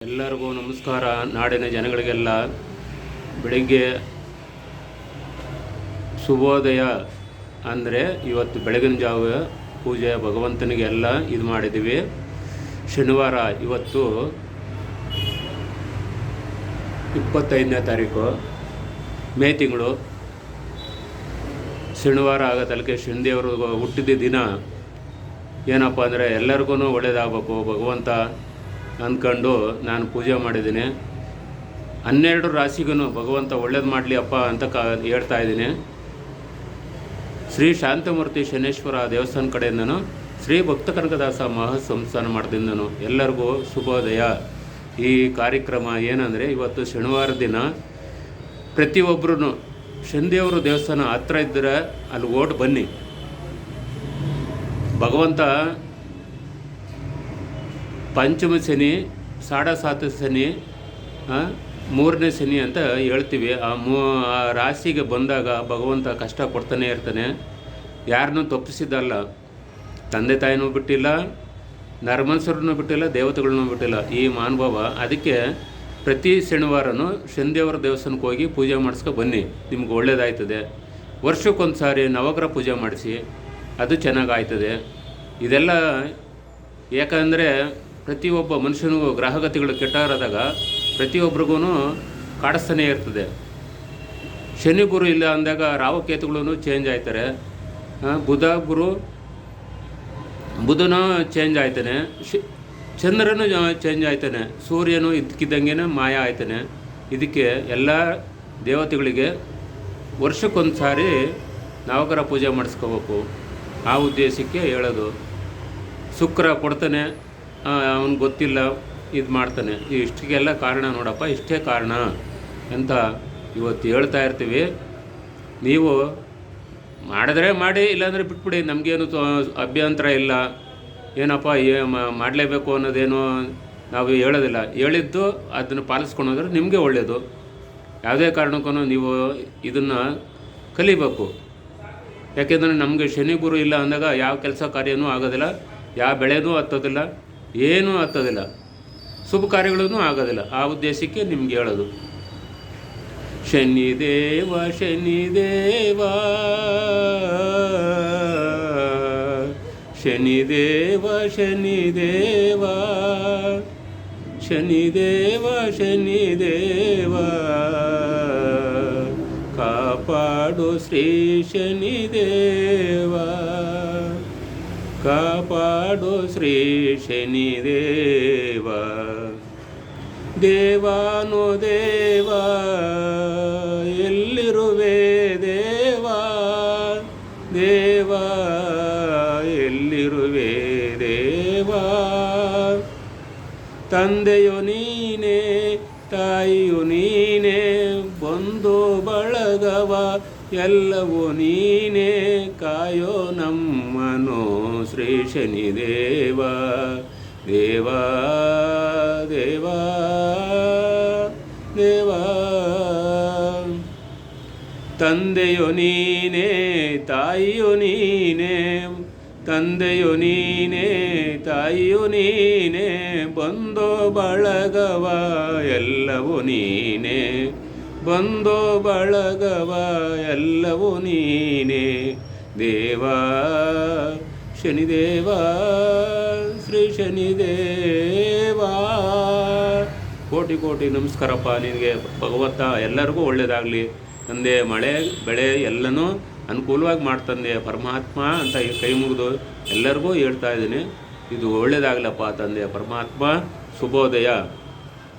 ಎಲ್ಲರಿಗೂ ನಮಸ್ಕಾರ. ನಾಡಿನ ಜನಗಳಿಗೆಲ್ಲ ಬೆಳಿಗ್ಗೆ ಶುಭೋದಯ. ಅಂದರೆ ಇವತ್ತು ಬೆಳಗಿನ ಜಾವ ಪೂಜೆ ಭಗವಂತನಿಗೆ ಎಲ್ಲ ಇದು ಮಾಡಿದ್ದೀವಿ. ಶನಿವಾರ ಇವತ್ತು 25ನೇ ತಾರೀಕು ಮೇ ತಿಂಗಳು ಶನಿವಾರ ಆಗತ್ತಲಿಕ್ಕೆ ಶನಿದೇವರು ಹುಟ್ಟಿದ ದಿನ. ಏನಪ್ಪ ಅಂದರೆ ಎಲ್ಲರಿಗೂ ಒಳ್ಳೆಯದಾಗಬೇಕು ಭಗವಂತ ಅಂದ್ಕೊಂಡು ನಾನು ಪೂಜೆ ಮಾಡಿದ್ದೀನಿ. 12 ರಾಶಿಗೂ ಭಗವಂತ ಒಳ್ಳೇದು ಮಾಡಲಿ ಅಪ್ಪ ಅಂತ ಹೇಳ್ತಾ ಇದ್ದೀನಿ. ಶ್ರೀ ಶಾಂತಮೂರ್ತಿ ಶನೇಶ್ವರ ದೇವಸ್ಥಾನ ಕಡೆಯಿಂದನು ಶ್ರೀ ಭಕ್ತ ಕನಕದಾಸ ಮಹಾಸಂಸ್ಥಾನ ಮಾಡ್ದಿಂದನು ಎಲ್ಲರಿಗೂ ಶುಭೋದಯ. ಈ ಕಾರ್ಯಕ್ರಮ ಏನಂದರೆ ಇವತ್ತು ಶನಿವಾರ ದಿನ ಪ್ರತಿಯೊಬ್ಬರೂ ಶನಿದೇವರು ದೇವಸ್ಥಾನ ಹತ್ರ ಇದ್ದರೆ ಅಲ್ಲಿ ಓಟ್ ಬನ್ನಿ. ಭಗವಂತ ಪಂಚಮ ಶನಿ, ಸಾಡ ಶನಿ, 3ನೇ ಶನಿ ಅಂತ ಹೇಳ್ತೀವಿ. ಆ ರಾಶಿಗೆ ಬಂದಾಗ ಭಗವಂತ ಕಷ್ಟ ಕೊಡ್ತಾನೆ ಇರ್ತಾನೆ. ಯಾರನ್ನೂ ತಪ್ಪಿಸಿದ್ದಲ್ಲ, ತಂದೆ ತಾಯಿನೂ ಬಿಟ್ಟಿಲ್ಲ, ನರಮನ್ಸರನ್ನೂ ಬಿಟ್ಟಿಲ್ಲ, ದೇವತೆಗಳನ್ನೂ ಬಿಟ್ಟಿಲ್ಲ ಈ ಮಹಾನುಭಾವ. ಅದಕ್ಕೆ ಪ್ರತಿ ಶನಿವಾರನೂ ಶನಿದೇವರ ದೇವಸ್ಥಾನಕ್ಕೆ ಹೋಗಿ ಪೂಜೆ ಮಾಡಿಸ್ಕೊ ಬನ್ನಿ, ನಿಮ್ಗೆ ಒಳ್ಳೇದಾಯ್ತದೆ. ವರ್ಷಕ್ಕೊಂದು ಸಾರಿ ನವಗ್ರಹ ಪೂಜೆ ಮಾಡಿಸಿ, ಅದು ಚೆನ್ನಾಗಾಯ್ತದೆ. ಇದೆಲ್ಲ ಯಾಕಂದರೆ ಪ್ರತಿಯೊಬ್ಬ ಮನುಷ್ಯನಿಗೂ ಗ್ರಹಗತಿಗಳು ಕೆಟ್ಟಾರದಾಗ ಪ್ರತಿಯೊಬ್ಬರಿಗೂ ಕಾಡಿಸ್ತಾನೆ ಇರ್ತದೆ. ಶನಿ ಗುರು ಇಲ್ಲ ಅಂದಾಗ ರಾಹುಕೇತುಗಳೂ ಚೇಂಜ್ ಆಯ್ತಾರೆ. ಬುಧನೂ ಚೇಂಜ್ ಆಯ್ತಾನೆ, ಚಂದ್ರನೂ ಚೇಂಜ್ ಆಯ್ತಾನೆ, ಸೂರ್ಯನೂ ಇದ್ದಕ್ಕಿದ್ದಂಗೆ ಮಾಯ ಆಯ್ತಾನೆ. ಇದಕ್ಕೆ ಎಲ್ಲ ದೇವತೆಗಳಿಗೆ ವರ್ಷಕ್ಕೊಂದು ಸಾರಿ ನವಗ್ರಹ ಪೂಜೆ ಮಾಡಿಸ್ಕೋಬೇಕು. ಆ ಉದ್ದೇಶಕ್ಕೆ ಹೇಳೋದು. ಶುಕ್ರ ಕೊಡ್ತಾನೆ, ಅವನಿಗೆ ಗೊತ್ತಿಲ್ಲ, ಇದು ಮಾಡ್ತಾನೆ. ಇಷ್ಟಕ್ಕೆಲ್ಲ ಕಾರಣ ನೋಡಪ್ಪ, ಇಷ್ಟೇ ಕಾರಣ ಅಂತ ಇವತ್ತು ಹೇಳ್ತಾ ಇರ್ತೀವಿ. ನೀವು ಮಾಡಿದ್ರೆ ಮಾಡಿ, ಇಲ್ಲಾಂದರೆ ಬಿಟ್ಬಿಡಿ, ನಮಗೇನು ಅಭ್ಯಂತರ ಇಲ್ಲ. ಏನಪ್ಪ ಮಾಡಲೇಬೇಕು ಅನ್ನೋದೇನು ನಾವು ಹೇಳೋದಿಲ್ಲ. ಹೇಳಿದ್ದು ಅದನ್ನು ಪಾಲಿಸ್ಕೊಂಡು ಹೋದ್ರೆ ನಿಮಗೆ ಒಳ್ಳೆಯದು. ಯಾವುದೇ ಕಾರಣಕ್ಕೂ ನೀವು ಇದನ್ನು ಕಲಿಬೇಕು. ಯಾಕೆಂದರೆ ನಮಗೆ ಶನಿ ಗುರು ಇಲ್ಲ ಅಂದಾಗ ಯಾವ ಕೆಲಸ ಕಾರ್ಯನೂ ಆಗೋದಿಲ್ಲ, ಯಾವ ಬೆಳೆನೂ ಹತ್ತೋದಿಲ್ಲ, ಏನೂ ಹತ್ತೋದಿಲ್ಲ, ಶುಭ ಕಾರ್ಯಗಳೂ ಆಗೋದಿಲ್ಲ. ಆ ಉದ್ದೇಶಕ್ಕೆ ನಿಮ್ಗೆ ಹೇಳೋದು. ಶನಿದೇವ ಶನಿದೇವ ಶನಿದೇವ ಶನಿದೇವ ಶನಿದೇವ ಶನಿದೇವ ಕಾಪಾಡು ಶ್ರೀ ಶನಿದೇವ, ಕಾಪಾಡು ಶ್ರೀ ಶನಿದೇವ. ದೇವಾನು ದೇವ ಎಲ್ಲಿರುವೆ ದೇವ, ದೇವ ಎಲ್ಲಿರುವೆ ದೇವ. ತಂದೆಯು ನೀನೇ, ತಾಯಿಯು ನೀನೇ, ಬಂಧು ಬಳಗವ ಎಲ್ಲವೂ ನೀನೇ, ಕಾಯೋ ನಮ್ಮನು ಶ್ರೀ ಶನಿದೇವ. ದೇವ ದೇವ ದೇವ. ತಂದೆಯು ನೀನೇ, ತಾಯಿಯು ನೀನೇ, ತಂದೆಯು ನೀನೇ, ತಾಯಿಯು ನೀನೇ, ಬಂಧು ಬಳಗವ ಎಲ್ಲವೂ ನೀನೇ, ಬಂಧು ಬಳಗವ ಎಲ್ಲವೂ ನೀನೇ. ದೇವ ಶನಿದೇವ ಶ್ರೀ ಶನಿದೇವ. ಕೋಟಿ ಕೋಟಿ ನಮಸ್ಕಾರಪ್ಪ ನಿನಗೆ ಭಗವಂತ. ಎಲ್ಲರಿಗೂ ಒಳ್ಳೆಯದಾಗಲಿ ತಂದೆ. ಮಳೆ ಬೆಳೆ ಎಲ್ಲನೂ ಅನುಕೂಲವಾಗಿ ಮಾಡ್ತಂದೆ ಪರಮಾತ್ಮ ಅಂತ ಕೈ ಮುಗಿದು ಎಲ್ಲರಿಗೂ ಹೇಳ್ತಾ ಇದ್ದೀನಿ. ಇದು ಒಳ್ಳೆಯದಾಗಲಪ್ಪ ತಂದೆ ಪರಮಾತ್ಮ. ಶುಭೋದಯ.